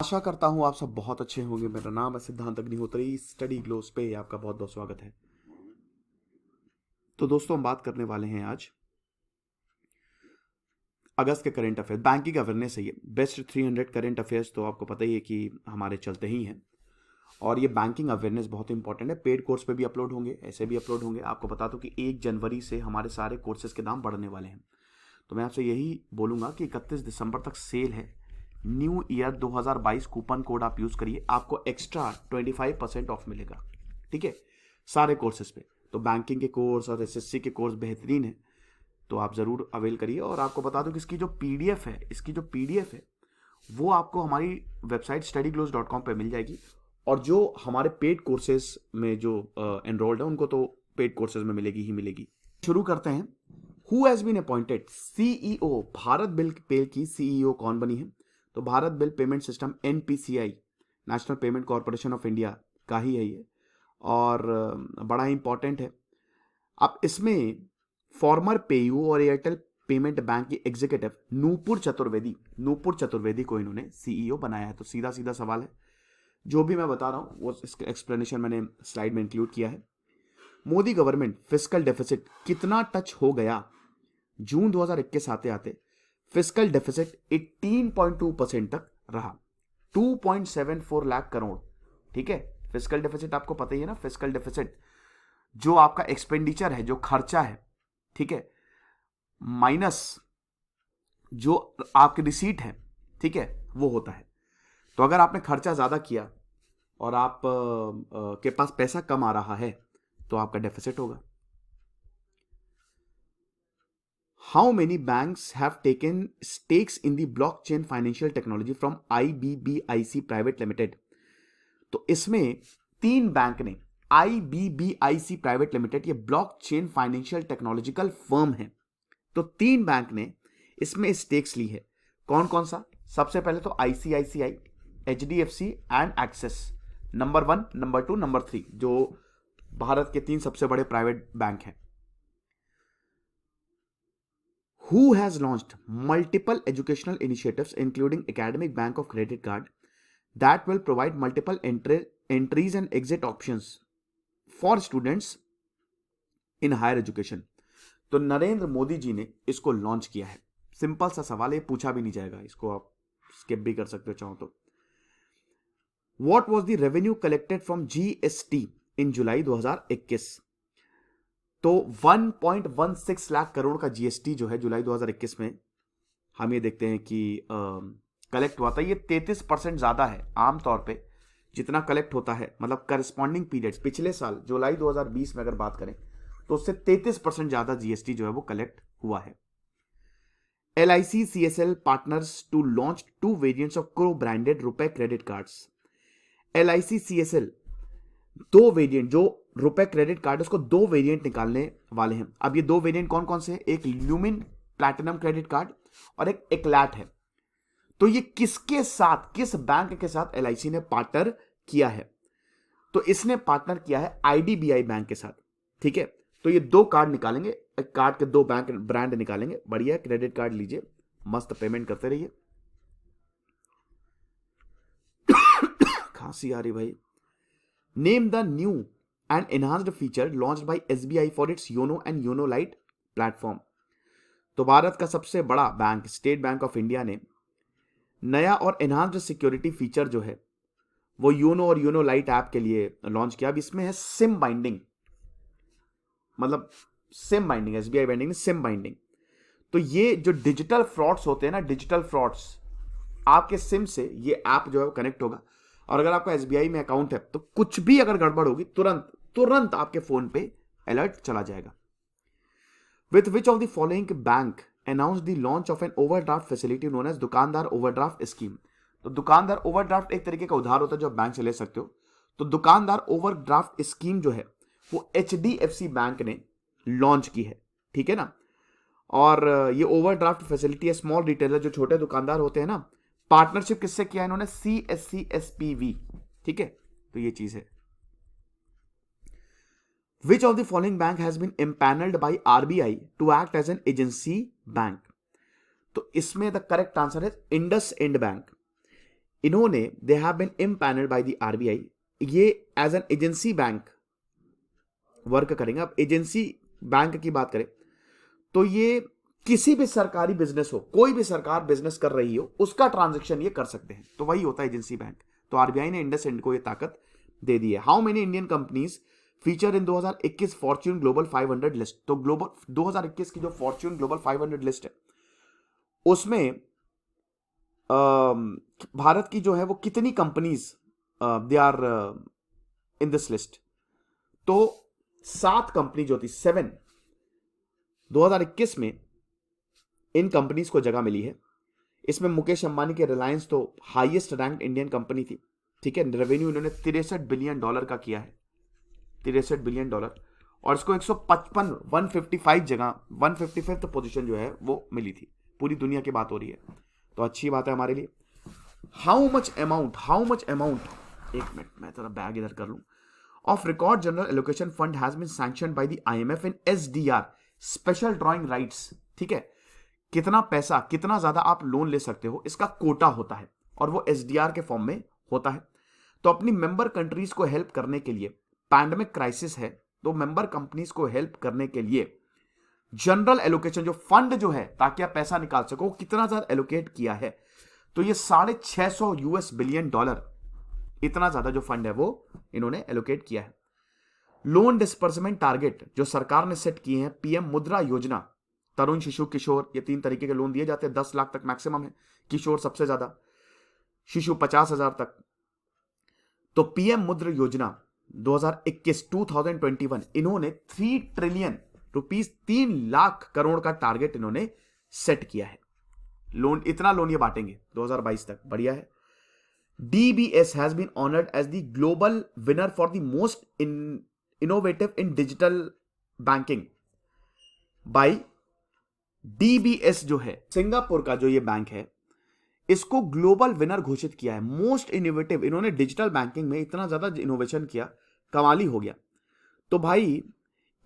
आशा करता हूँ आप सब बहुत अच्छे होंगे। मेरा नाम है सिद्धांत अग्निहोत्री। स्टडी ग्लोस पे आपका बहुत बहुत स्वागत है। तो दोस्तों, हम बात करने वाले हैं आज अगस्त के करंट अफेयर, बैंकिंग अवेयरनेस है। ये बेस्ट 300 करंट अफेयर्स तो आपको पता ही है कि हमारे चलते ही हैं। और ये बैंकिंग अवेयरनेस बहुत इंपॉर्टेंट है। पेड कोर्स पे भी अपलोड होंगे, ऐसे भी अपलोड होंगे। आपको बता दूं कि 1 जनवरी से हमारे सारे कोर्सेज के दाम बढ़ने वाले हैं। तो मैं आपसे यही बोलूंगा कि 31 दिसंबर तक सेल है। न्यू ईयर 2022 कूपन कोड आप यूज करिए, आपको एक्स्ट्रा 25% ऑफ मिलेगा। ठीक है, सारे कोर्सेज पे। तो बैंकिंग के कोर्स और एसएससी के कोर्स बेहतरीन है, तो आप जरूर अवेल करिए। और आपको बता दूं कि इसकी जो पीडीएफ है वो आपको हमारी वेबसाइट studyglose.com पे मिल जाएगी। और जो हमारे पेड कोर्सेज में जो एनरोल्ड है उनको तो पेड कोर्सेज में मिलेगी ही मिलेगी। शुरू करते हैं। Who has been appointed CEO, Bharat bill pay की सीईओ कौन बनी है? तो Bharat bill payment system, NPCI, National Payment Corporation of India का ही है ये। और बड़ा इंपॉर्टेंट है। अब इसमें फॉर्मर पेयू और एयरटेल पेमेंट बैंक की एग्जीक्यूटिव नूपुर चतुर्वेदी को इन्होंने सीईओ बनाया है। तो सीधा सीधा सवाल है, जो भी मैं बता रहा हूं वो इसका एक्सप्लेनेशन मैंने स्लाइड में इंक्लूड किया है। मोदी गवर्नमेंट फिस्कल डेफिसिट कितना टच हो गया जून 2021 आते आते? फिस्कल डेफिसिट 18.2% तक रहा, 2.74 लाख करोड़। ठीक है, फिस्कल डेफिसिट आपको पता ही है ना। फिस्कल डेफिसिट जो आपका एक्सपेंडिचर है, जो खर्चा है, ठीक है, माइनस जो आपकी रिसीट है, ठीक है, वो होता है। तो अगर आपने खर्चा ज्यादा किया और आप के पास पैसा कम आ रहा है तो आपका डेफिसिट होगा। How many banks have taken stakes in the blockchain financial technology from IBBIC private limited? तो इसमें 3 बैंक ने, आईबीबीआईसी प्राइवेट लिमिटेड ये ब्लॉकचेन फाइनेंशियल टेक्नोलॉजिकल फर्म है, तो 3 बैंक ने इसमें स्टेक्स ली है। कौन कौन सा? सबसे पहले तो ICICI, HDFC and axis, number 1, number 2, number 3, जो भारत के 3 सबसे बड़े प्राइवेट बैंक हैं। Who has launched multiple educational initiatives including academic bank of credit card that will provide multiple entries and exit options for students in higher education? तो नरेंद्र मोदी जी ने इसको launch किया है। सिंपल सा सवाल है, पूछा भी नहीं जाएगा, इसको आप स्किप भी कर सकते हो चाहो तो। What was the revenue collected from GST in जुलाई 2021? तो 1.16 लाख करोड़ का जीएसटी जो है जुलाई 2021 में हम ये देखते हैं कि कलेक्ट हुआ था। ये 33% ज्यादा है आमतौर पे जितना कलेक्ट होता है, मतलब करस्पॉन्डिंग पीरियड पिछले साल जुलाई 2020 में अगर बात करें तो उससे 33% ज्यादा जीएसटी जो है वो कलेक्ट हुआ है। LIC CSL partners to launch 2 variants of co branded RuPay credit cards. LIC CSL 2 variant, जो रुपए क्रेडिट कार्ड, उसको 2 वेरिएंट निकालने वाले हैं। अब ये 2 वेरिएंट कौन कौन से हैं? एक ल्यूमिन प्लैटिनम क्रेडिट कार्ड और एक एक्लैट है। तो ये किसके साथ, किस बैंक के साथ LIC ने पार्टनर किया है? तो इसने पार्टनर किया है IDBI बैंक के साथ। ठीक है, तो ये 2 कार्ड निकालेंगे, एक कार्ड के 2 बैंक ब्रांड निकालेंगे। बढ़िया, क्रेडिट कार्ड लीजिए, मस्त पेमेंट करते रहिए। खांसी आ रही भाई। Name the new and enhanced feature launched by SBI for its YONO and YONO light platform. तो भारत का सबसे बड़ा bank state bank of India ने नया और एनहांस्ड सिक्योरिटी फीचर जो है वो योनो और योनो लाइट ऐप के लिए लॉन्च किया। अब इसमें है सिम बाइंडिंग, मतलब सिम बाइंडिंग, एसबीआई बाइंडिंग ने सिम बाइंडिंग। तो ये जो डिजिटल फ्रॉड्स होते हैं ना, डिजिटल फ्रॉड्स, आपके सिम से ये ऐप जो है वो कनेक्ट होगा। और अगर आपका एसबीआई में अकाउंट है तो कुछ भी अगर गड़बड़ होगी तुरंत आपके फोन पे अलर्ट चला जाएगा। With which of the following bank announce the launch of an overdraft facility known as दुकानदार ओवरड्राफ्ट स्कीम? तो दुकानदार ओवरड्राफ्ट एक तरीके का उधार होता है जो आप बैंक से ले सकते हो। तो दुकानदार ओवरड्राफ्ट स्कीम जो है वो HDFC बैंक ने लॉन्च की है। ठीक है ना। और ये ओवरड्राफ्ट फैसिलिटी है स्मॉल रिटेलर, जो छोटे दुकानदार होते हैं ना, पार्टनरशिप किससे किया इन्होंने? CSCSPV। ठीक है, तो ये चीज है। Which of the following bank has been empanelled by RBI to act as an agency bank? तो इसमें द करेक्ट आंसर है इंडस इंड बैंक। इन्होंने they have been empanelled by the RBI, ये as an agency bank work करेंगे। अब agency bank की बात करें तो ये किसी भी सरकारी बिजनेस हो, कोई भी सरकार बिजनेस कर रही हो, उसका ट्रांजैक्शन ये कर सकते हैं, तो वही होता है एजेंसी बैंक। तो आरबीआई ने इंडसइंड को ये ताकत दे दी है। How many Indian companies feature in 2021 Fortune global 500 list? तो ग्लोबल 2021 की जो फॉर्च्यून ग्लोबल 500 लिस्ट है उसमें भारत की जो है वो कितनी companies they are in this list? तो 7 कंपनी जो थी, 7 2021 में इन कंपनीज को जगह मिली है। इसमें मुकेश अंबानी के रिलायंस तो हाईएस्ट रैंक्ड इंडियन कंपनी थी, ठीक है। रेवेन्यू इन्होंने $63 बिलियन का किया है, $63 बिलियन, और इसको 155 जगह 155th पोजीशन जो है वो मिली थी। पूरी दुनिया की बात हो रही है, तो अच्छी बात है हमारे लिए। हाउ मच अमाउंट, एक मिनट मैं थोड़ा बैग इधर कर लूं, off record general allocation fund has been sanctioned by the IMF in SDR special drawing rights, ठीक है। कितना पैसा, कितना ज्यादा आप लोन ले सकते हो, इसका कोटा होता है और वो एसडीआर के फॉर्म में होता है। तो अपनी मेंबर कंट्रीज को हेल्प करने के लिए, पैंडेमिक क्राइसिस है तो मेंबर कंपनीज को हेल्प करने के लिए जनरल एलोकेशन जो फंड जो है ताकि आप पैसा निकाल सको, कितना ज्यादा एलोकेट किया है, तो ये $650 बिलियन, इतना ज्यादा जो फंड है वो इन्होंने एलोकेट किया है। लोन डिस्पर्समेंट टारगेट जो सरकार ने सेट किए हैं, पीएम मुद्रा योजना, तरुण, शिशु, किशोर, ये 3 तरीके के लोन दिए जाते हैं। 10 लाख तक मैक्सिमम है, किशोर सबसे ज्यादा, शिशु 50,000 तक। तो पीएम मुद्रा योजना 2021 इन्होंने 3 ट्रिलियन रुपीस, 3 लाख करोड़ का टारगेट इन्होंने सेट किया है। लोन, इतना लोन ये बांटेंगे 2022 तक, बढ़िया है। DBS has been honored as the global winner for the most innovative in digital banking by DBS, जो है सिंगापुर का जो ये बैंक है, इसको ग्लोबल विनर घोषित किया है। मोस्ट इनोवेटिव, इन्होंने डिजिटल बैंकिंग में इतना ज्यादा इनोवेशन किया, कमाली हो गया। तो भाई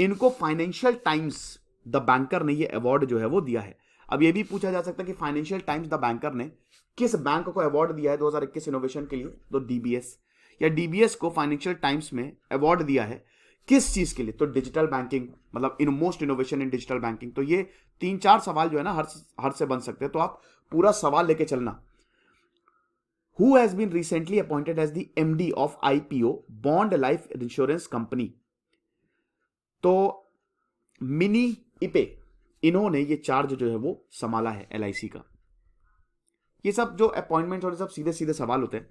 इनको फाइनेंशियल टाइम्स द बैंकर ने ये अवार्ड जो है वो दिया है। अब ये भी पूछा जा सकता है कि फाइनेंशियल टाइम्स द बैंकर ने किस बैंक को अवार्ड दिया है 2021 इनोवेशन के लिए? तो डीबीएस, या डीबीएस को फाइनेंशियल टाइम्स में अवार्ड दिया है किस चीज के लिए? तो डिजिटल बैंकिंग, मतलब in most innovation in digital banking. तो ये 3-4 सवाल जो है ना हर से बन सकते हैं, तो आप पूरा सवाल लेके चलना। Who has been recently appointed as the MD of IPO bond life insurance company? तो मिनी इपे, इन्होंने ये चार्ज जो है वो संभाला है एलआईसी का। ये सब जो अपॉइंटमेंट और सब सीधे सीधे सवाल होते हैं।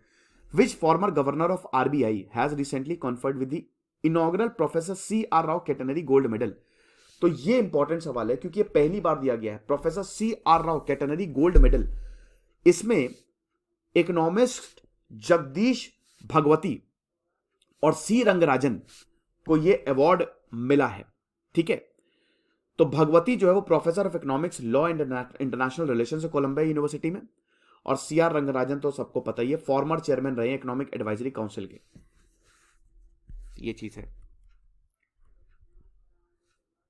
Which former governor of RBI has recently conferred with the inaugural professor CR Rao centenary gold medal? तो ये इंपॉर्टेंट सवाल है क्योंकि ये पहली बार दिया गया है, professor CR Rao centenary gold medal. इसमें इकोनॉमिस्ट जगदीश भगवती और सी रंगराजन को ये अवार्ड मिला है, ठीक है। तो भगवती जो है वो professor of economics, law and international relations Columbia University में, और CR रंगराजन तो सबको पता ही है, फॉर्मर चेयरमैन रहे इकोनॉमिक एडवाइजरी काउंसिल के। ये चीज है।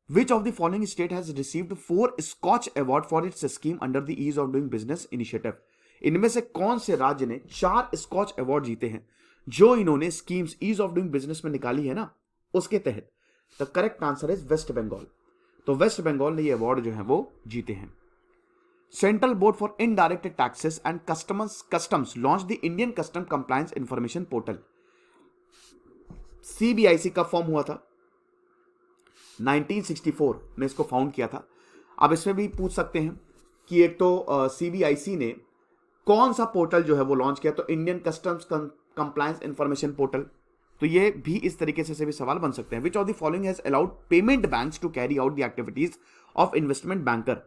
Which of the following state has received 4 Scotch award for its scheme under the ease of doing business initiative? इनमें से कौन से राज्य ने 4 स्कॉच अवार्ड जीते हैं जो इन्होंने schemes ease of doing business में निकाली है ना, उसके तहत? The correct answer is West Bengal. तो वेस्ट बंगाल ने ये अवार्ड जो है वो जीते हैं। Central board for indirect taxes and customs launch the Indian custom compliance information portal. CBIC का फॉर्म हुआ था 1964 ने इसको फाउंड किया था। अब इसमें भी पूछ सकते हैं कि एक तो CBIC ने कौन सा पोर्टल जो है वो लॉन्च किया? तो Indian customs compliance information portal. तो ये भी इस तरीके से भी सवाल बन सकते हैं। Which of the following has allowed payment banks to carry out the activities of investment banker?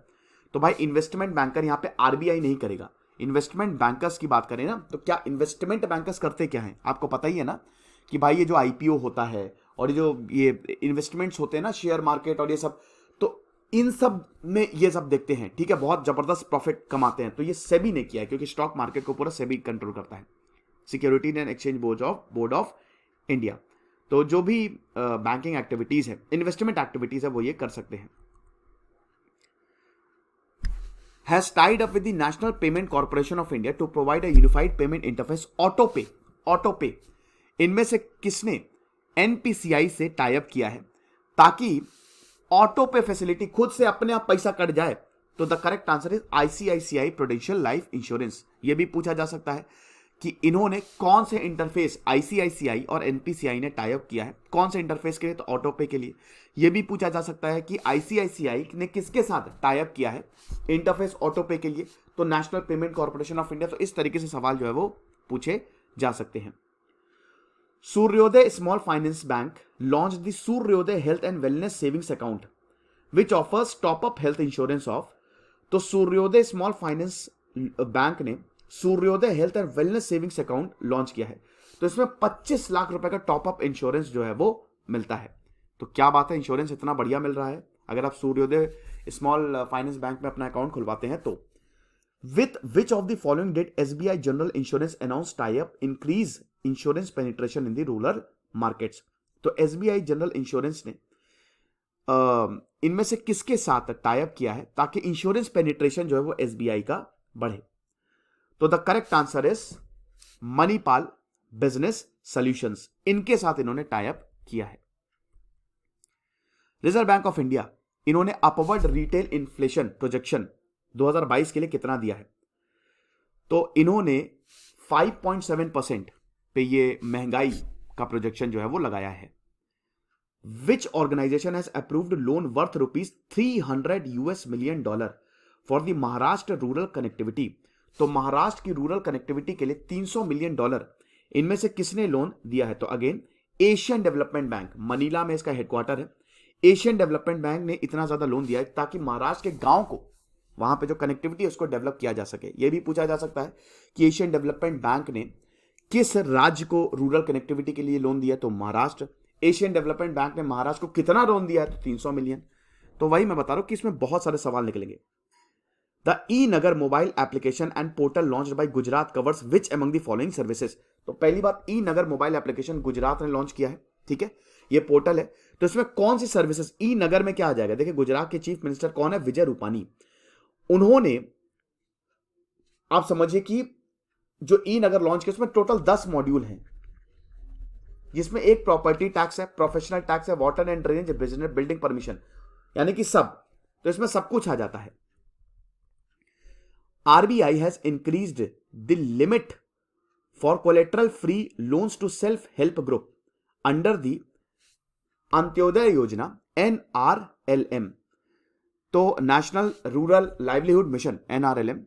तो भाई इन्वेस्टमेंट बैंकर यहां पे आरबीआई नहीं करेगा। इन्वेस्टमेंट बैंकर्स की बात करें ना, तो क्या इन्वेस्टमेंट बैंकर्स करते क्या है? आपको पता ही है ना कि भाई ये जो आईपीओ होता है और ये इन्वेस्टमेंट्स होते हैं ना, शेयर मार्केट और ये सब, तो इन सब में ये सब देखते हैं, ठीक है। बहुत जबरदस्त प्रॉफिट कमाते हैं। तो ये सेबी ने किया है क्योंकि स्टॉक मार्केट को पूरा सेबी कंट्रोल करता है, security and exchange board of India. तो जो भी बैंकिंग एक्टिविटीज है, इन्वेस्टमेंट एक्टिविटीज है, वो ये कर सकते हैं। has tied up with the National Payment Corporation of India to provide a unified payment interface autopay. इनमें से किसने एनपीसीआई से टाई अप किया है ताकि ऑटोपे फैसिलिटी खुद से अपने आप पैसा कट जाए? तो the correct answer is ICICI prudential life insurance. ये भी पूछा जा सकता है कि इन्होंने कौन से इंटरफेस आईसीआईसीआई और एनपीसीआई ने टाई अप किया है, कौन से इंटरफेस के लिए? तो ऑटोपे के लिए। यह भी पूछा जा सकता है कि आईसीआईसीआई ने किसके साथ टाई अप किया है इंटरफेस ऑटोपे के लिए? तो national Payment Corporation of India. तो इस तरीके से सवाल जो है वो पूछे जा सकते हैं। Suryoday small finance bank launch the Suryoday health and wellness savings account which offers top up health insurance off. तो सूर्योदय स्मॉल फाइनेंस बैंक ने Suryoday health and wellness savings account launch किया है। तो इसमें 25 लाख रुपए का टॉप अप इंश्योरेंस जो है वो मिलता है। तो क्या बात है, इंश्योरेंस इतना बढ़िया मिल रहा है अगर आप सूर्योदय स्मॉल फाइनेंस बैंक में अपना अकाउंट खुलवाते हैं तो। With which of the following did SBI general insurance announce tie up increase insurance penetration in the rural markets. तो एसबीआई जनरल इंश्योरेंस ने इनमें से किसके साथ टाई अप किया है ताकि इंश्योरेंस पेनिट्रेशन जो है वो एसबीआई का बढ़े? तो the correct answer is Manipal business solutions. इनके साथ इन्होंने टाई अप किया है। रिजर्व बैंक ऑफ इंडिया इन्होंने अपवर्ड रिटेल इन्फ्लेशन प्रोजेक्शन 2022 के लिए कितना दिया है? तो इन्होंने 5.7% पे ये महंगाई का प्रोजेक्शन जो है वो लगाया है। Which organisation has approved loan worth $300 million for the Maharashtra rural connectivity. तो महाराष्ट्र की रूरल कनेक्टिविटी के लिए $300 मिलियन इनमें से किसने लोन दिया है? तो again Asian development bank, Manila में इसका हेडक्वार्टर है। एशियन डेवलपमेंट बैंक ने इतना ज्यादा लोन दिया है ताकि महाराष्ट्र के गांव को, वहां पे जो कनेक्टिविटी है उसको डेवलप किया जा सके। यह भी पूछा जा सकता है कि एशियन डेवलपमेंट बैंक ने किस राज्य को रूरल कनेक्टिविटी के लिए लोन दिया? तो महाराष्ट्र। एशियन डेवलपमेंट बैंक ने महाराष्ट्र को कितना लोन दिया है? तो 300 मिलियन। तो वही मैं बता रहा हूं कि इसमें बहुत सारे सवाल निकलेंगे। The E Nagar mobile application and portal launched by Gujarat covers which among the following services. तो पहली बात, ई नगर मोबाइल एप्लीकेशन गुजरात ने लॉन्च किया है, ठीक है, ये पोर्टल है। तो इसमें कौन सी सर्विसेज ई नगर में क्या आ जाएगा? देखिए गुजरात के चीफ मिनिस्टर कौन है? विजय रूपानी। उन्होंने, आप समझिए कि जो ई नगर लॉन्च किया उसमें टोटल 10 मॉड्यूल हैं, जिसमें एक प्रॉपर्टी टैक्स है, प्रोफेशनल टैक्स है, water and drainage, business building permission, यानी कि सब। तो इसमें सब कुछ आ जाता है। RBI has increased the limit for collateral free loans to self-help group under the Antyodaya योजना NRLM। तो national rural livelihood mission NRLM,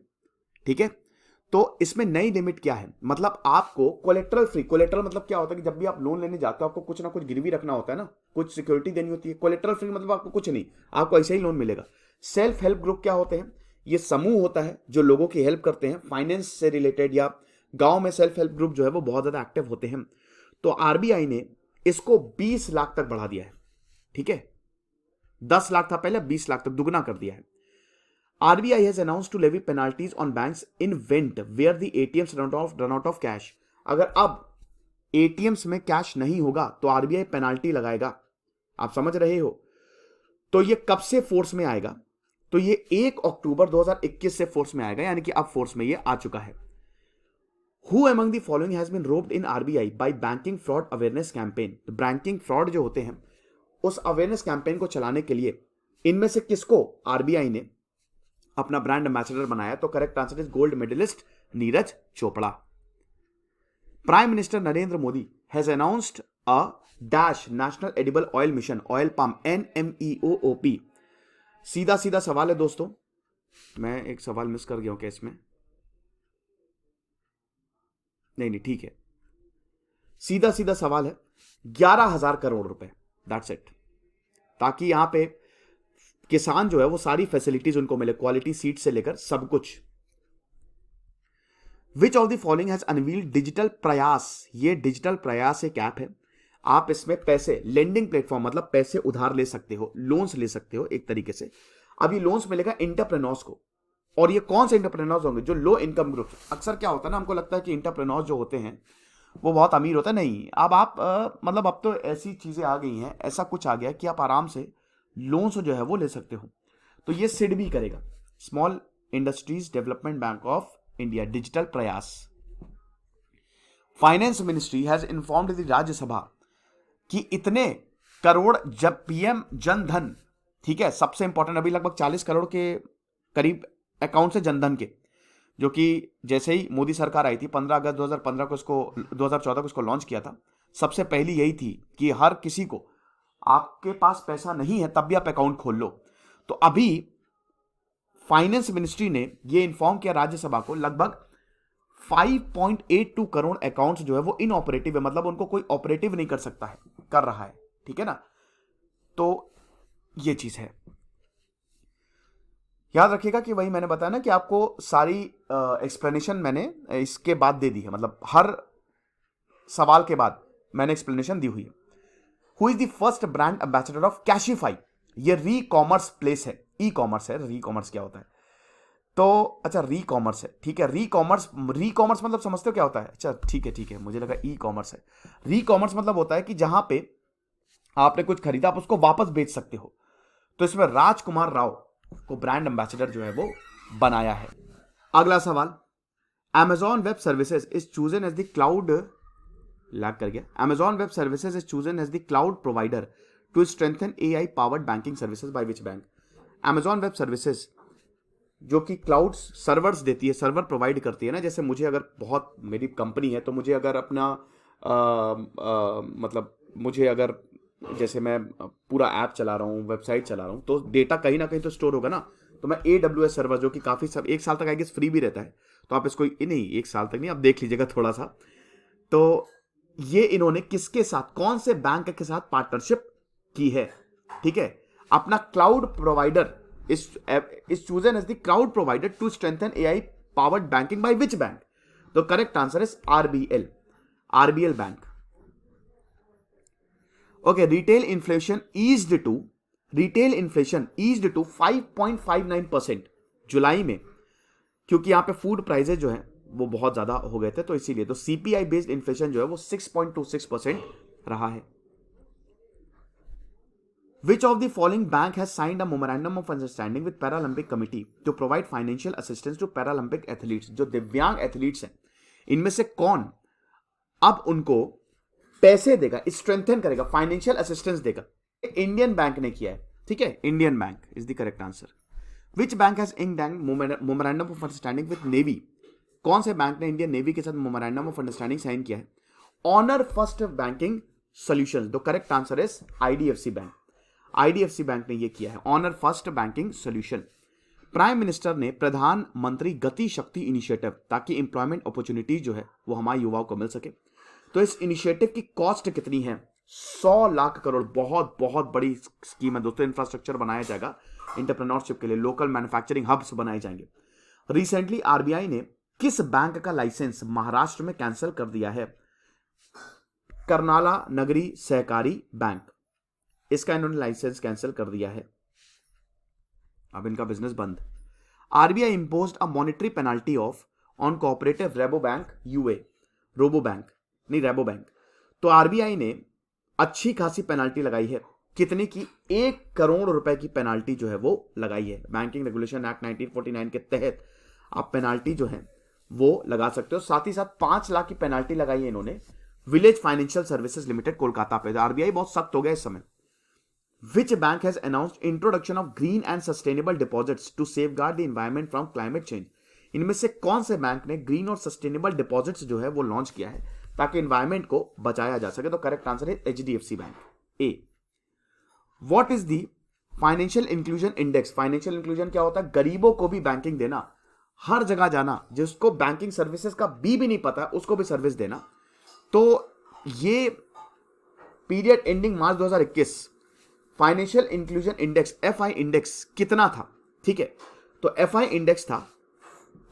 ठीक है। तो इसमें नई लिमिट क्या है? मतलब आपको कोलेट्रल फ्री, कोलेट्रल मतलब क्या होता है कि जब भी आप लोन लेने जाते हो आपको कुछ ना कुछ गिरवी रखना होता है ना, कुछ सिक्योरिटी देनी होती है। कोलेट्रल फ्री मतलब आपको कुछ नहीं, आपको ऐसे ही लोन मिलेगा। सेल्फ हेल्प ग्रुप क्या होते हैं? ये समूह होता है जो लोगों की हेल्प करते हैं फाइनेंस से रिलेटेड, या गांव में सेल्फ हेल्प ग्रुप जो है वो बहुत ज्यादा एक्टिव होते हैं। तो आरबीआई ने इसको 20 लाख तक बढ़ा दिया है, ठीक है। 10 लाख था पहले, 20 लाख तक दुगना कर दिया है। RBI has announced to levy penalties on banks in event where the ATMs run out of cash. अगर अब एटीएम्स में कैश नहीं होगा तो आरबीआई पेनाल्टी लगाएगा, आप समझ रहे हो। तो ये कब से फोर्स में आएगा? तो ये 1 अक्टूबर 2021 से फोर्स में आएगा, यानी कि अब फोर्स में ये आ चुका है। Who among the following has been roped in RBI by banking fraud awareness campaign? तो बैंकिंग फ्रॉड जो होते हैं उस अवेयरनेस कैंपेन को चलाने के लिए इनमें से किसको आरबीआई ने अपना ब्रांड एम्बेसडर बनाया? तो correct answer is gold medalist Neeraj Chopra. Prime minister Narendra Modi has announced a dash national edible oil mission oil palm NMEOOP। सीधा सीधा सवाल है दोस्तों, मैं एक सवाल मिस कर गया हूं क्या इसमें? नहीं ठीक है, सीधा सीधा सवाल है 11,000 करोड़ रुपए, दैट्स इट। ताकि यहां पे किसान जो है वो सारी फैसिलिटीज उनको मिले, क्वालिटी सीड से लेकर सब कुछ। विच of the following has unveiled digital प्रयास? ये डिजिटल प्रयास एक ऐप है, आप इसमें पैसे, लेंडिंग प्लेटफॉर्म मतलब पैसे उधार ले सकते हो, लोन्स ले सकते हो एक तरीके से। अब ये लोन्स मिलेगा इंटरप्रेन्योर्स को, और ये कौन से इंटरप्रेन्योर्स होंगे? जो लो इनकम ग्रुप। अक्सर क्या होता है ना, हमको लगता है कि इंटरप्रेन्योर्स जो होते हैं वो बहुत अमीर होता है, नहीं। अब आप मतलब अब तो ऐसी चीजें आ गई हैं, ऐसा कुछ आ गया कि आप आराम से लोन्स जो है वो ले सकते हो। तो ये सिड भी करेगा, small industries development bank of India, digital Prayas. Finance ministry has informed the Rajya Sabha कि इतने करोड़ जब पीएम जन धन, ठीक है, सबसे इंपॉर्टेंट, अभी लगभग 40 करोड़ के करीब अकाउंट से जनधन के, जो कि जैसे ही मोदी सरकार आई थी 15 अगस्त 2015 को, इसको 2014 को इसको लॉन्च किया था, सबसे पहली यही थी कि हर किसी को, आपके पास पैसा नहीं है तब भी आप अकाउंट खोल लो। तो अभी फाइनेंस मिनिस्ट्री ने ये इन्फॉर्म किया राज्यसभा को, लगभग 5.82 करोड़ अकाउंट्स जो है वो इनऑपरेटिव है, मतलब उनको कोई ऑपरेटिव नहीं कर सकता है, कर रहा है, ठीक है ना। तो ये चीज है, याद रखिएगा कि वही मैंने बताया ना कि आपको सारी एक्सप्लेनेशन मैंने इसके बाद दे दी है, मतलब हर सवाल के बाद मैंने एक्सप्लेनेशन दी हुई है। Who is the first brand ambassador of Cashify? ये री कॉमर्स प्लेस है, ई कॉमर्स है। री कॉमर्स क्या होता है? तो अच्छा, री कॉमर्स है, ठीक है। री कॉमर्स मतलब समझते हो क्या होता है? अच्छा ठीक है, मुझे लगा ई कॉमर्स है। री कॉमर्स मतलब होता है कि जहां पे आपने कुछ खरीदा आप उसको वापस बेच सकते हो। तो इसमें राजकुमार राव को ब्रांड एम्बेसडर जो है वो बनाया है। अगला सवाल, Amazon Web Services is chosen as the cloud, lag कर गया, Amazon Web Services is chosen as the cloud provider to strengthen AI powered banking services by which bank? Amazon Web Services जो कि क्लाउड सर्वर्स देती है, server provide करती है ना, जैसे मुझे अगर बहुत, मेरी कंपनी है तो मुझे अगर अपना मतलब मुझे अगर, जैसे मैं पूरा ऐप चला रहा हूँ, वेबसाइट चला रहा हूँ, तो डेटा कहीं ना कहीं तो स्टोर होगा ना। तो मैं AWS सर्वर, जो कि काफ़ी सब 1 साल तक आई गेस फ्री भी रहता है, तो आप इसको नहीं 1 साल तक नहीं, आप देख लीजिएगा थोड़ा सा। तो ये इन्होंने किसके साथ, कौन से बैंक के साथ पार्टनरशिप की है, ठीक है। अपना cloud provider is chosen as the cloud provider to strengthen AI powered banking by which bank? The correct answer is RBL Bank. Okay, retail inflation eased to 5.59% जुलाई में, क्योंकि यहां पे फूड प्राइसेस जो हैं वो बहुत ज्यादा हो गए थे, तो इसीलिए तो CPI बेस्ड इन्फ्लेशन जो है वो 6.26% रहा है। Which of the following bank has signed a memorandum of understanding with Paralympic Committee to provide financial assistance to Paralympic athletes? जो दिव्यांग एथलीट्स हैं, इनमें से कौन अब उनको पैसे देगा, स्ट्रेंथन करेगा, फाइनेंशियल असिस्टेंस देगा? इंडियन बैंक ने किया है, ठीक है, Indian bank is the correct answer. Which bank has inked memorandum of understanding with navy? कौन से बैंक ने इंडियन नेवी के साथ मेमोरेंडम ऑफ अंडरस्टैंडिंग साइन किया है? Honour first banking solutions. The correct answer is IDFC bank. IDFC bank ने ये किया है, honour first banking solution. Prime minister ने प्रधानमंत्री गति शक्ति इनिशिएटिव, ताकि इंप्लॉयमेंट अपॉर्चुनिटीज जो है वो हमारे युवाओं को मिल सके। तो इस इनिशिएटिव की कॉस्ट कितनी है? 100 लाख करोड़। बहुत बहुत बड़ी स्कीम है दोस्तों। इंफ्रास्ट्रक्चर बनाया जाएगा एंटरप्रेन्योरशिप के लिए, लोकल मैन्युफैक्चरिंग हब्स बनाए जाएंगे। रिसेंटली RBI ने किस बैंक का लाइसेंस महाराष्ट्र में कैंसिल कर दिया है? कर्नाला नगरी सहकारी बैंक, इसका इन्होंने लाइसेंस कैंसिल कर दिया है, अब इनका बिजनेस बंद। RBI imposed a monetary penalty on cooperative रेबो बैंक तो RBI ने अच्छी खासी पेनाल्टी लगाई है, कितनी की? 1 करोड़ रुपए की पेनाल्टी जो है वो लगाई है। बैंकिंग रेगुलेशन एक्ट 1949 के तहत आप पेनाल्टी जो है वो लगा सकते हो। साथ ही साथ 5 लाख की पेनाल्टी लगाई है इन्होंने village financial services limited Kolkata पे। RBI बहुत सख्त हो गया इस समय। Which bank has announced introduction of green and sustainable deposits to safeguard the environment from climate change? इनमें से कौन से बैंक ने ग्रीन और सस्टेनेबल डिपॉजिट्स जो है वो लॉन्च किया है ताकि एनवायरमेंट को बचाया जा सके? तो करेक्ट आंसर है HDFC bank, A। What is the financial inclusion index? Financial inclusion क्या होता है? गरीबों को भी बैंकिंग देना, हर जगह जाना, जिसको बैंकिंग सर्विसेज का भी नहीं पता उसको भी सर्विस देना। तो ये पीरियड एंडिंग मार्च 2021 financial inclusion index FI index कितना था? ठीक है, तो FI इंडेक्स था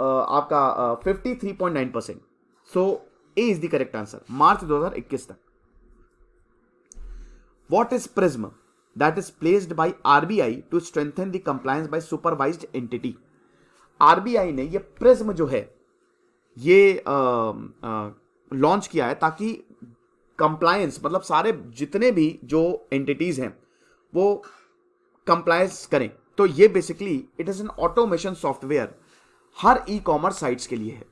आपका 53.9%। So A is the correct answer, March 2021 तक। What is prism that is placed by RBI to strengthen the compliance by supervised entity? RBI ने ये प्रिज्म जो है ये लॉन्च किया है ताकि कंप्लायंस, मतलब सारे जितने भी जो एंटिटीज हैं वो कंप्लायंस करें। तो ये basically it is an automation software her e commerce sites के लिए है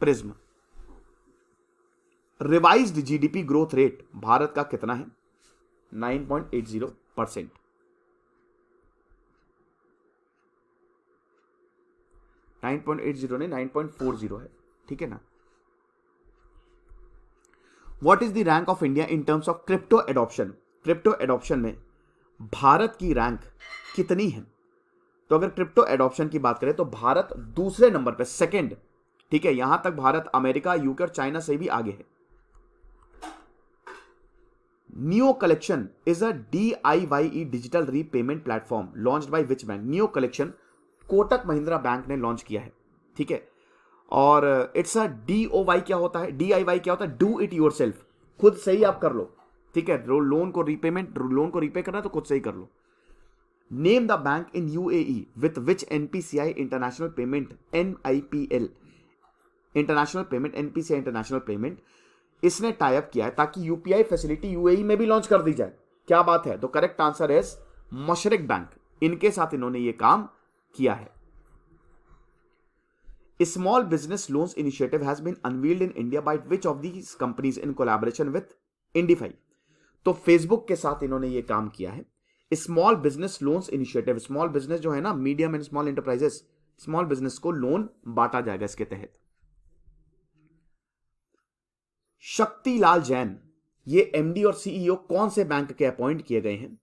prism. Revised GDP growth rate Bharat का कितना है? 9.80%। 9.80 नहीं, 9.40 है, ठीक है ना। What is the rank of India in terms of crypto adoption? Crypto adoption में भारत की रैंक कितनी है? तो अगर क्रिप्टो एडॉप्शन की बात करें तो भारत दूसरे नंबर पे, सेकंड, ठीक है। यहां तक भारत अमेरिका, यूके और चाइना से भी आगे है। Neo collection is a DIYE digital repayment platform launched by which bank? Neo collection Kotak Mahindra bank ने लॉन्च किया है, ठीक है। और इट्स अ DOY क्या होता है? DIY क्या होता है? डू इट योर सेल्फ, खुद से ही आप कर लो, ठीक है। लोन को रीपे करना है तो खुद से ही कर लो। Name the bank in UAE with which NPCI international payment NIPL international payment NPCI international payment इसने टाई अप किया है ताकि UPI फैसिलिटी UAE में भी लॉन्च कर दी जाए। क्या बात है? तो करेक्ट आंसर है मशरिक बैंक, इनके साथ इन्होंने ये काम किया है। Small business loans initiative has been unveiled in India by which of these companies in collaboration with Indifi? तो फेसबुक के साथ इन्होंने ये काम किया है। Small business loans initiative, small business जो है ना, medium and small enterprises, small business को लोन बांटा जाएगा इसके तहत। शक्तिलाल जैन ये MD और CEO कौन से बैंक के अपॉइंट किए गए हैं?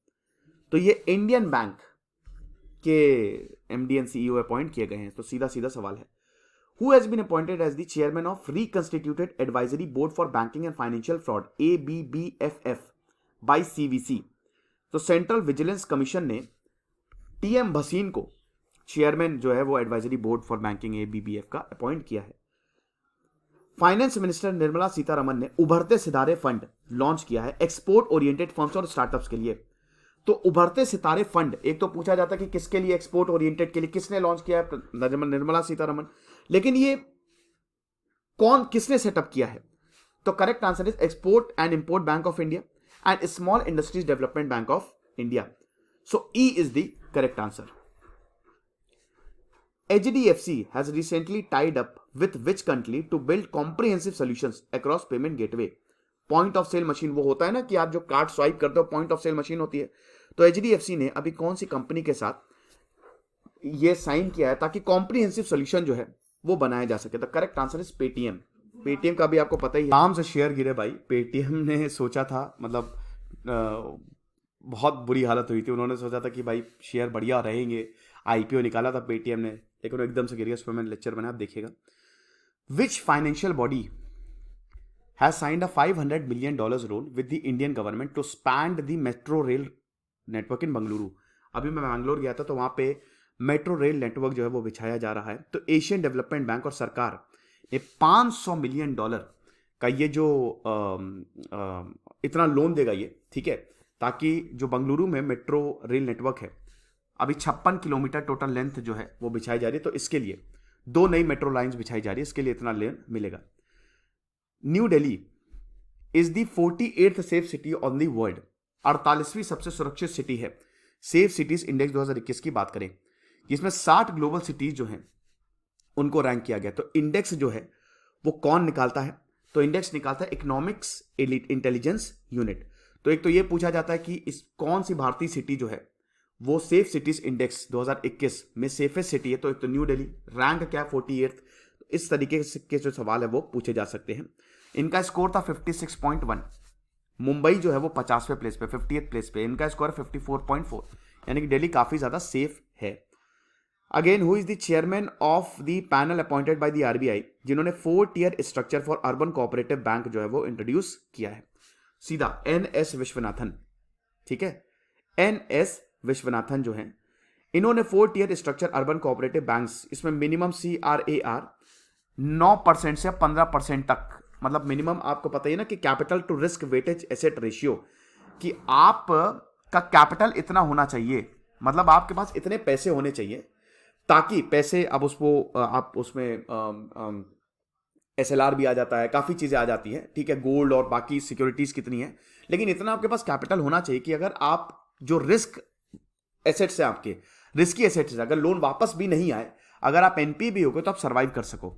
तो ये इंडियन बैंक के MD एंड CEO अपॉइंट किए गए हैं। तो सीधा सीधा सवाल है, who has been appointed as the chairman of reconstituted advisory board for banking and financial fraud ABBFF by CVC? तो सेंट्रल विजिलेंस कमीशन ने TM भसीन को चेयरमैन जो है वो advisory board for banking ABBF का अपॉइंट किया है। फाइनेंस मिनिस्टर निर्मला सीतारमन ने उभरते सितारे फंड लॉन्च किया है एक्सपोर्ट ओरिएंटेड फर्म्स और स्टार्टअप्स के लिए। तो उभरते सितारे फंड, एक तो पूछा जाता है कि किसके लिए, एक्सपोर्ट ओरिएंटेड के लिए किसने लॉन्च किया है? निर्मला सीतारमन। लेकिन ये कौन, किसने सेटअप किया है? तो correct answer is export and import bank of India and small industries development bank of India. So E is the correct answer. HDFC has recently tied up with which country to build comprehensive solutions across payment gateway? Point of sale machine वो होता है ना कि आप जो card swipe करते हो, point of sale machine होती है। तो HDFC ने अभी कौन सी कंपनी के साथ ये साइन किया है ताकि कॉम्प्रिहेंसिव सोल्यूशन जो है वो बनाया जा सके? The correct answer is Paytm. Paytm का भी आपको पता ही है, नाम से शेयर गिरे भाई। पेटीएम ने सोचा था, मतलब बहुत बुरी हालत हुई थी, उन्होंने सोचा था कि भाई शेयर बढ़िया रहेंगे, IPO निकाला था पेटीएम ने, लेकिन वो एकदम से गिर गया। उस पर मैंने लेक्चर बनाया, आप देखिएगा। Which financial body has signed a $500 million loan with the Indian government to spend the metro rail network in Bengaluru? अभी मैं बैंगलोर गया था तो वहां पे मेट्रो रेल नेटवर्क जो है वो बिछाया जा रहा है। तो एशियन डेवलपमेंट बैंक और सरकार ने $500 million का ये जो इतना लोन देगा ये, ठीक है, ताकि जो बंगलुरु में मेट्रो रेल नेटवर्क है, अभी 56 किलोमीटर टोटल लेंथ जो है वो बिछाई जा रही है, तो इसके लिए 2 नई मेट्रो लाइंस बिछाई जा रही है, इसके लिए इतना लोन मिलेगा। New Delhi is the 48th safe city on the world, 48वीं सबसे सुरक्षित सिटी है। सेफ सिटीज इंडेक्स 2021 की बात करें, जिसमें 60 ग्लोबल सिटीज जो हैं उनको रैंक किया गया। तो इंडेक्स जो है वो कौन निकालता है? तो इंडेक्स निकालता है इकोनॉमिक्स इंटेलिजेंस यूनिट। तो एक तो ये पूछा जाता है कि इस कौन सी भारतीय सिटी जो है वो सेफ सिटीज इंडेक्स 2021 में सेफेस्ट सिटी है। तो एक तो न्यू दिल्ली, रैंक क्या, 48th। इस तरीके के जो सवाल है वो पूछे जा सकते हैं। इनका स्कोर था 56.1। मुंबई जो है वो 50वें प्लेस पे, 50th प्लेस पे, इनका स्कोर 54.4, यानी कि दिल्ली काफी ज्यादा सेफ है। Again, who is the chairman of the panel appointed by the RBI, जिन्होंने 4 tier structure for urban cooperative bank जो है वो इंट्रोड्यूस किया है? सीधा NS विश्वनाथन, ठीक है। NS विश्वनाथन जो है, इन्होंने 4 tier structure urban cooperative banks, इसमें मिनिमम CRAR 9% से 15% तक, मतलब मिनिमम आपको पता ही ना कि capital to risk weightage asset ratio, कि आप का कैपिटल इतना होना चाहिए, मतलब आपके पास इतने पैसे होने चाहिए ताकि पैसे, अब उसको आप उसमें SLR भी आ जाता है, काफी चीजें आ जाती हैं, ठीक है, गोल्ड और बाकी सिक्योरिटीज कितनी है, लेकिन इतना आपके पास कैपिटल होना चाहिए कि अगर आप जो रिस्क एसेट्स है, आपके रिस्की एसेट्स, अगर लोन वापस भी नहीं आए, अगर आप एनपीए भी होगे तो आप सर्वाइव कर सको।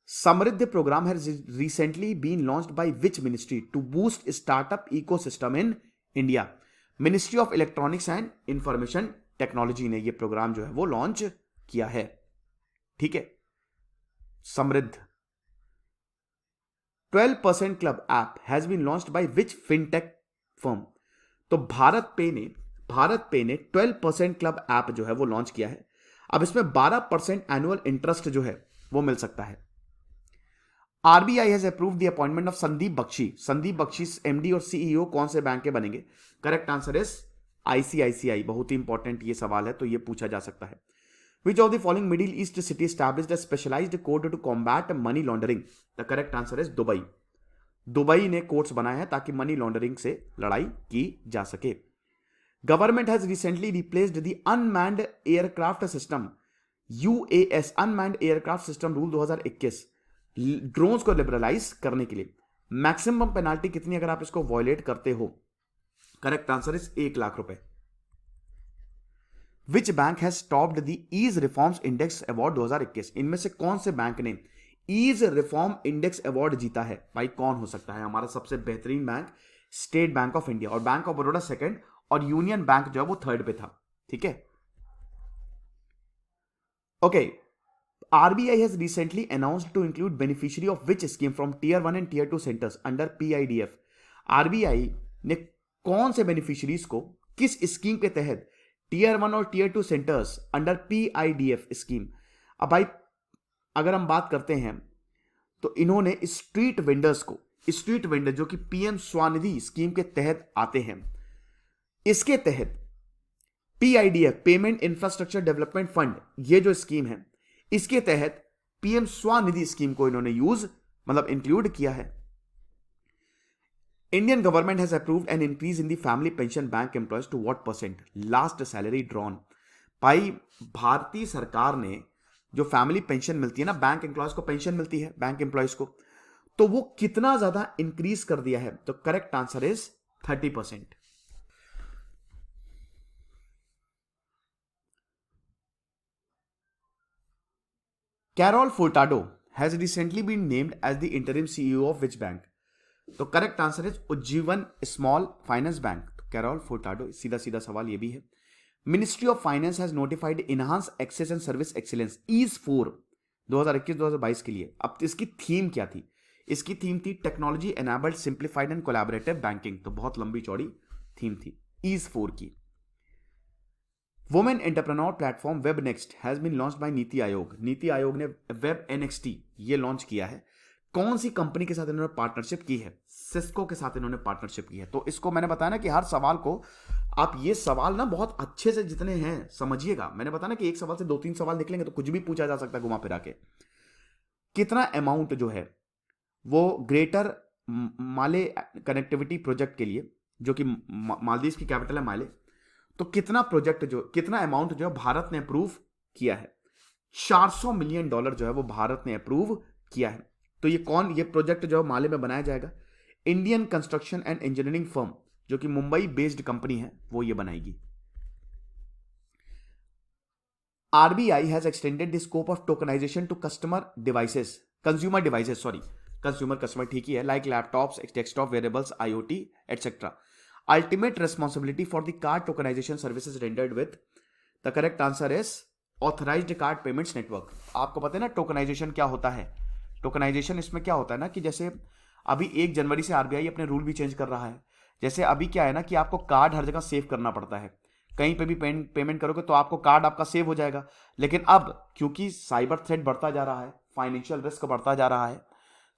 Samriddhi programme has recently been launched by which ministry to boost startup ecosystem in India? Ministry of electronics and information technology ने यह प्रोग्राम जो है वो लॉन्च किया है। ठीक है, समृद्ध। 12% club app has been launched by which fintech firm? तो भारत पे ने 12% क्लब ऐप जो है वो लॉन्च किया है। अब इसमें 12% एनुअल इंटरेस्ट जो है वो मिल सकता है। RBI has approved the appointment of Sandeep Bakhshi MD और सीईओ कौन से बैंक के बनेंगे? Correct answer is ICICI. बहुत ही इंपॉर्टेंट ये सवाल है, तो ये पूछा जा सकता है। Which of the following Middle East city established a specialized code to combat money laundering? The correct answer is Dubai. Dubai ने कोर्ट्स बनाए हैं ताकि मनी लॉन्ड्रिंग से लड़ाई की जा सके। Government has recently replaced the unmanned aircraft system UAS unmanned aircraft system rule 2021 drones को लिबरलाइज करने के लिए। मैक्सिमम पेनाल्टी कितनी अगर आप इसको वॉयलेट करते हो? करेक्ट आंसर इज 1 लाख रुपए। Which bank has topped the EASE reforms index award 2021? इनमें से कौन से बैंक ने ईज रिफॉर्म इंडेक्स अवार्ड जीता है? भाई कौन हो सकता है? हमारा सबसे बेहतरीन bank state bank of India, और बैंक ऑफ बड़ौदा सेकंड, और यूनियन बैंक जो है वो थर्ड पे था। ठीक है, okay. RBI has recently announced to include beneficiary of which scheme from tier 1 and tier 2 centers under PIDF? RBI ने कौन से बेनिफिशियरीज को किस स्कीम के तहत टीयर 1 और tier 2 centres under PIDF scheme? अब भाई अगर हम बात करते हैं तो इन्होंने स्ट्रीट वेंडर जो कि PM स्वानिधि स्कीम के तहत आते हैं, इसके तहत PIDF payment infrastructure development fund, ये जो स्कीम है इसके तहत PM स्वानिधि स्कीम को इन्होंने इंक्लूड किया है। Indian government has approved an increase in the family pension bank employees to what percent last salary drawn? भाई भारतीय सरकार ने जो फैमिली पेंशन मिलती है ना, बैंक एम्प्लॉयज को पेंशन मिलती है, बैंक एम्प्लॉयज को, तो वो कितना ज्यादा इंक्रीज कर दिया है? तो correct answer is 30%। Carol Furtado has recently been named as the interim CEO of which bank? तो correct answer is Ujjivan small finance bank. Carol Furtado, सीधा सीधा सवाल ये भी है। Ministry of finance has notified enhanced access and service excellence EASE 4 2021-2022 के लिए। अब इसकी थीम क्या थी? इसकी थीम थी technology enabled simplified and collaborative banking. तो बहुत लंबी चौड़ी थीम थी ईज 4 की। Women entrepreneur platform web next has been launched by NITI Aayog. NITI Aayog ने वेब NXT ये लॉन्च किया है। कौन सी कंपनी के साथ इन्होंने पार्टनरशिप की है? सिस्को के साथ इन्होंने पार्टनरशिप की है। तो इसको मैंने बताया ना कि हर सवाल को आप ये सवाल ना बहुत अच्छे से जितने हैं समझिएगा। मैंने बताया ना कि एक सवाल से 2-3 सवाल निकलेंगे तो कुछ भी पूछा जा सकता है घुमा फिरा के। कितना अमाउंट जो है वो ग्रेटर माले कनेक्टिविटी प्रोजेक्ट के लिए, जो कि मालदीव की कैपिटल है माले, तो कितना अमाउंट जो है भारत ने अप्रूव किया है? $400 मिलियन जो है वो भारत ने अप्रूव किया है। तो ये प्रोजेक्ट जो माले में बनाया जाएगा, Indian construction and engineering firm जो कि मुंबई बेस्ड कंपनी है वो ये बनाएगी। RBI has extended the scope of tokenisation to consumer customer ठीक ही है, like laptops, desktop, wearables, IoT etcetera. Ultimate responsibility for the card tokenisation services rendered with? The correct answer is authorised card payments network. आपको पता है ना tokenization क्या होता है? टोकनाइजेशन इसमें क्या होता है ना कि जैसे अभी 1 जनवरी से RBI अपने रूल भी चेंज कर रहा है। जैसे अभी क्या है ना कि आपको कार्ड हर जगह सेव करना पड़ता है, कहीं पे भी पेमेंट करोगे तो आपको कार्ड आपका सेव हो जाएगा। लेकिन अब क्योंकि साइबर थ्रेट बढ़ता जा रहा है, फाइनेंशियल रिस्क बढ़ता जा रहा है,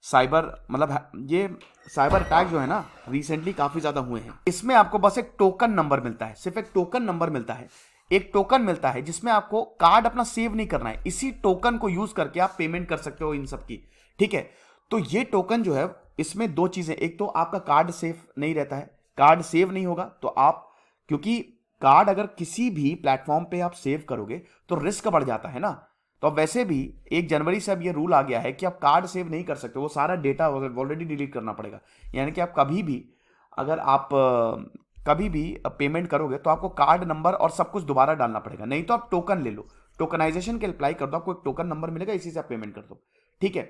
ये साइबर अटैक जो है ना रिसेंटली काफी ज्यादा हुए हैं। इसमें आपको बस एक टोकन नंबर मिलता है, सिर्फ एक टोकन नंबर मिलता है, एक टोकन मिलता है जिसमें आपको कार्ड अपना सेव नहीं करना है। इसी टोकन को यूज करके आप पेमेंट कर सकते हो इन सब की। ठीक है, तो ये टोकन जो है इसमें 2 चीजें, एक तो आपका कार्ड सेव नहीं रहता है, कार्ड सेव नहीं होगा तो आप, क्योंकि कार्ड अगर किसी भी प्लेटफॉर्म पे आप सेव करोगे तो रिस्क बढ़ जाता है ना। तो अब वैसे भी 1 जनवरी से अब ये रूल आ गया है कि आप कार्ड सेव नहीं कर सकते, वो सारा डेटा ऑलरेडी डिलीट करना पड़ेगा। यानी कि आप कभी भी अगर आप कभी भी पेमेंट करोगे तो आपको कार्ड नंबर और सब कुछ दोबारा डालना पड़ेगा, नहीं तो आप टोकन ले लो। टोकनाइजेशन के अप्लाई कर दो, आपको एक टोकन नंबर मिलेगा, इसी से आप पेमेंट कर दो, ठीक है।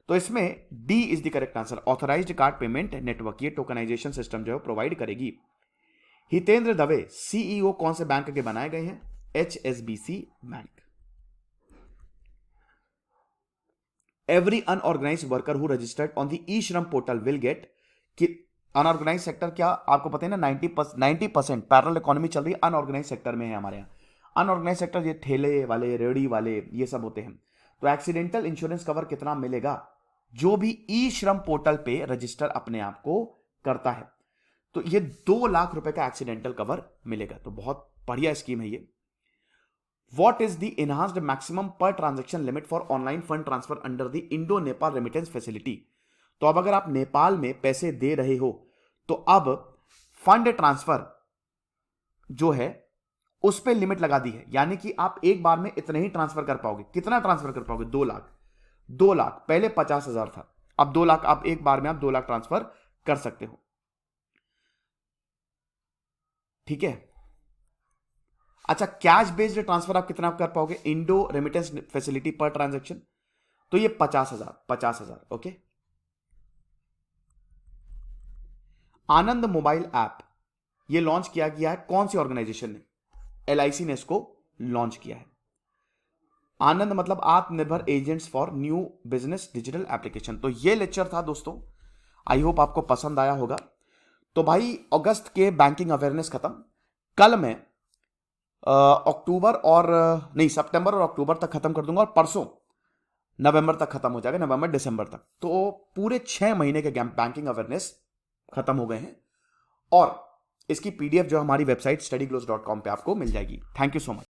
तो इसमें D is the correct answer, authorised card payment network, ये टोकनाइजेशन सिस्टम जो है प्रोवाइड करेगी। हितेंद्र दवे सीईओ कौन से बैंक के बनाए गए हैं? HSBC bank. Every unorganised worker who registered on the e Shram portal will get, कि अनऑर्गेनाइज सेक्टर क्या आपको पता है ना, 90% पैरेलल इकोनॉमी चल रही है अनऑर्गेनाइज सेक्टर में है हमारे यहाँ। अनऑर्गेनाइज सेक्टर ये ठेले वाले, रेहड़ी वाले, ये सब होते हैं। तो एक्सीडेंटल इंश्योरेंस कवर कितना मिलेगा? जो भी ई श्रम पोर्टल पे रजिस्टर अपने आप को करता है, तो ये 2 लाख रुपए का एक्सीडेंटल कवर मिलेगा। तो बहुत बढ़िया स्कीम है ये। What is the enhanced maximum per transaction limit for online fund transfer under the Indo-Nepal remittance facility? तो अब अगर आप नेपाल में पैसे दे रहे हो तो अब फंड ट्रांसफर जो है उस पे लिमिट लगा दी है, यानी कि आप एक बार में इतने ही ट्रांसफर कर पाओगे। कितना ट्रांसफर कर पाओगे? 2 लाख। 2 लाख, पहले 50,000 था, अब 2 लाख, आप एक बार में आप 2 लाख ट्रांसफर कर सकते हो, ठीक है। अच्छा, कैश बेस्ड ट्रांसफर आप कितना कर पाओगे इंडो रेमिटेंस फैसिलिटी पर ट्रांजैक्शन? तो ये 50,000, ओके। आनंद मोबाइल ऐप ये लॉन्च किया गया है कौन सी ऑर्गेनाइजेशन ने? LIC ने इसको लॉन्च किया है। आनंद मतलब आत्मनिर्भर agents for new business digital application. तो ये लेक्चर था दोस्तों, आई होप आपको पसंद आया होगा। तो भाई अगस्त के बैंकिंग अवेयरनेस खत्म, कल मैं सितंबर और अक्टूबर तक खत्म कर दूंगा, और परसों नवंबर तक खत्म हो जाएगा, नवंबर दिसंबर तक। तो पूरे 6 महीने के बैंकिंग अवेयरनेस खत्म हो गए हैं, और इसकी PDF जो हमारी वेबसाइट studygloscom पे आपको मिल जाएगी। Thank you so much.